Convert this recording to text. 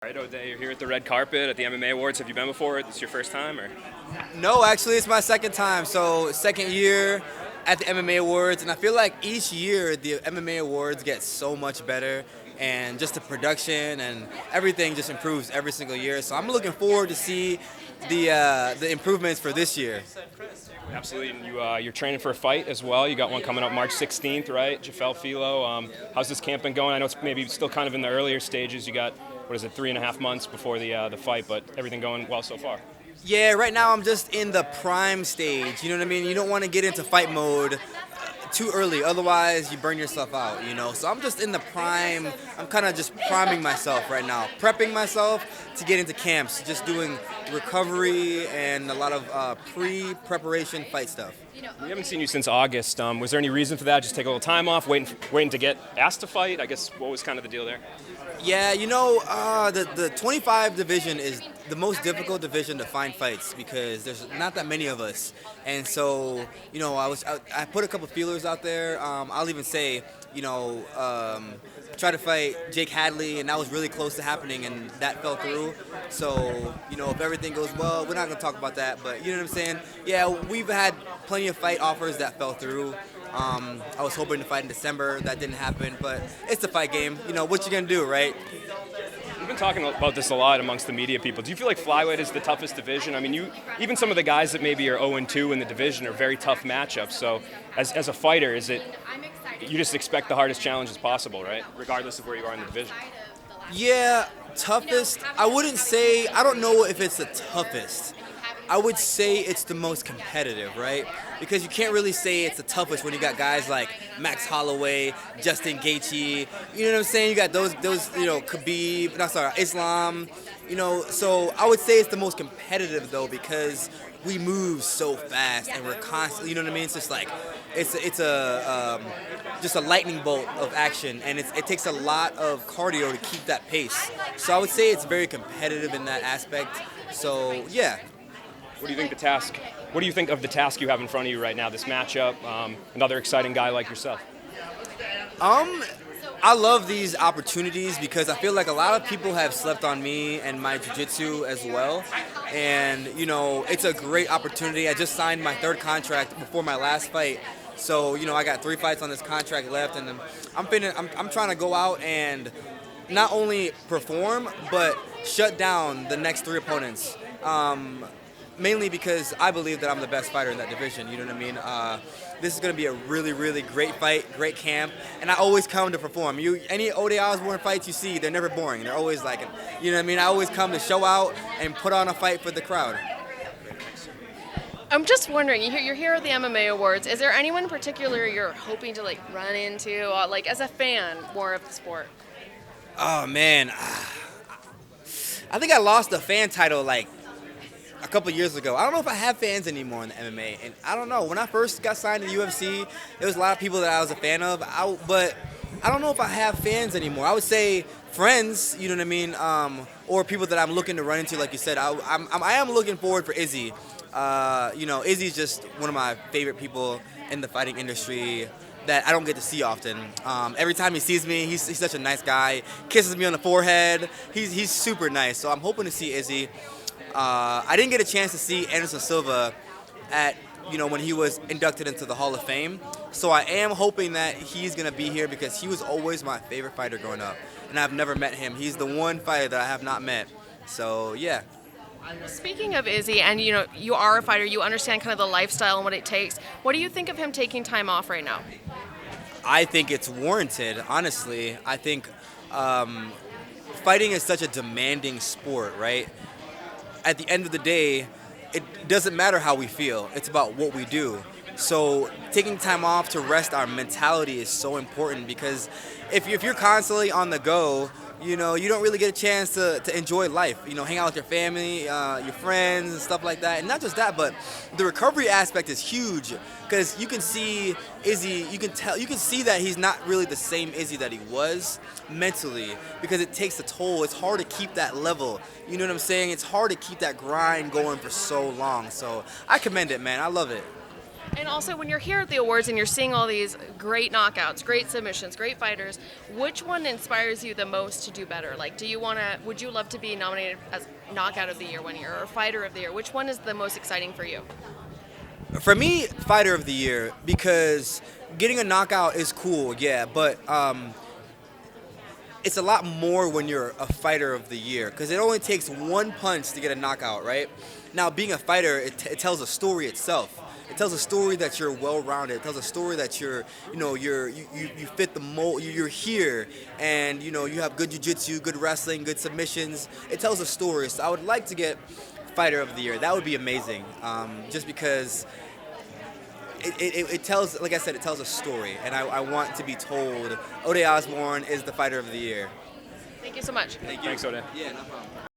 All right, O'Day, you're here at the red carpet at the MMA Awards. Have you been before? This your first time, or? No, actually, it's my second time. So, second year at the MMA Awards, and I feel like each year the MMA Awards get so much better, and just the production and everything just improves every single year. So, I'm looking forward to see the improvements for this year. Absolutely, and you're training for a fight as well. You got one coming up March 16th, right? Jafel Filo. How's this camp been going? I know it's maybe still kind of in the earlier stages. You got, what is it, 3.5 months before the fight, but everything going well so far? Yeah, right now I'm just in the prime stage. You know what I mean? You don't want to get into fight mode too early, otherwise you burn yourself out, you know. So I'm just in the prime. I'm kind of just priming myself right now, prepping myself to get into camps, just doing recovery and a lot of pre-preparation fight stuff. We haven't seen you since August. Was there any reason for that? Just take a little time off, waiting to get asked to fight? I guess, what was kind of the deal there? Yeah, you know, the 25 division is the most difficult division to find fights because there's not that many of us. And so, you know, I put a couple feelers out there. I'll even say, you know, try to fight Jake Hadley, and that was really close to happening, and that fell through. So, you know, if everything goes well, we're not going to talk about that, but you know what I'm saying? Yeah, we've had plenty of fight offers that fell through. I was hoping to fight in December. That didn't happen, but it's a fight game. You know, what you going to do, right? We've been talking about this a lot amongst the media people. Do you feel like flyweight is the toughest division? I mean, even some of the guys that maybe are 0-2 in the division are very tough matchups. So as a fighter, you just expect the hardest challenges possible, right? Regardless of where you are in the division. Yeah, toughest. I wouldn't say, I don't know if it's the toughest. I would say it's the most competitive, right? Because you can't really say it's the toughest when you got guys like Max Holloway, Justin Gaethje. You know what I'm saying? You got those you know, Khabib, Islam. You know, so I would say it's the most competitive though because we move so fast and we're constantly. You know what I mean? It's just like it's just a lightning bolt of action, and it takes a lot of cardio to keep that pace. So I would say it's very competitive in that aspect. So yeah. What do you think What do you think of the task you have in front of you right now? This matchup, another exciting guy like yourself. I love these opportunities because I feel like a lot of people have slept on me and my jiu-jitsu as well. And, you know, it's a great opportunity. I just signed my third contract before my last fight. So, you know, I got 3 fights on this contract left, and I'm trying to go out and not only perform, but shut down the next 3 opponents. Mainly because I believe that I'm the best fighter in that division, you know what I mean? This is going to be a really, really great fight, great camp, and I always come to perform. Any O'Day Osbourne fights you see, they're never boring. They're always like, you know what I mean? I always come to show out and put on a fight for the crowd. I'm just wondering, you're here at the MMA Awards. Is there anyone in particular you're hoping to like run into, like as a fan, more of the sport? Oh, man. I think I lost the fan title like a couple years ago. I don't know if I have fans anymore in the MMA, and I don't know. When I first got signed to the UFC, there was a lot of people that I was a fan of, but I don't know if I have fans anymore. I would say friends, you know what I mean, or people that I'm looking to run into, like you said. I am looking forward for Izzy. You know, Izzy's just one of my favorite people in the fighting industry that I don't get to see often. Every time he sees me, he's such a nice guy. Kisses me on the forehead. He's super nice. So I'm hoping to see Izzy. I didn't get a chance to see Anderson Silva when he was inducted into the Hall of Fame. So I am hoping that he's going to be here because he was always my favorite fighter growing up. And I've never met him. He's the one fighter that I have not met. So, yeah. Speaking of Izzy, and you know, you are a fighter, you understand kind of the lifestyle and what it takes. What do you think of him taking time off right now? I think it's warranted, honestly. I think fighting is such a demanding sport, right? At the end of the day, it doesn't matter how we feel. It's about what we do. So taking time off to rest our mentality is so important because if you're constantly on the go, you know, you don't really get a chance to enjoy life. You know, hang out with your family, your friends, and stuff like that. And not just that, but the recovery aspect is huge because you can see Izzy. You can see that he's not really the same Izzy that he was mentally because it takes a toll. It's hard to keep that level. You know what I'm saying? It's hard to keep that grind going for so long. So I commend it, man. I love it. And also, when you're here at the awards and you're seeing all these great knockouts, great submissions, great fighters, which one inspires you the most to do better? Like, would you love to be nominated as Knockout of the Year one year or Fighter of the Year? Which one is the most exciting for you? For me, Fighter of the Year, because getting a knockout is cool, yeah, but it's a lot more when you're a Fighter of the Year, because it only takes one punch to get a knockout, right? Now, being a fighter, it tells a story itself. It tells a story that you're well-rounded. It tells a story that you fit the mold. You're here, and you have good jiu-jitsu, good wrestling, good submissions. It tells a story. So I would like to get Fighter of the Year. That would be amazing. Just because it tells, like I said, it tells a story, and I want to be told Ode Osbourne is the Fighter of the Year. Thank you so much. Thank you. Thanks, Ode. Yeah, no problem.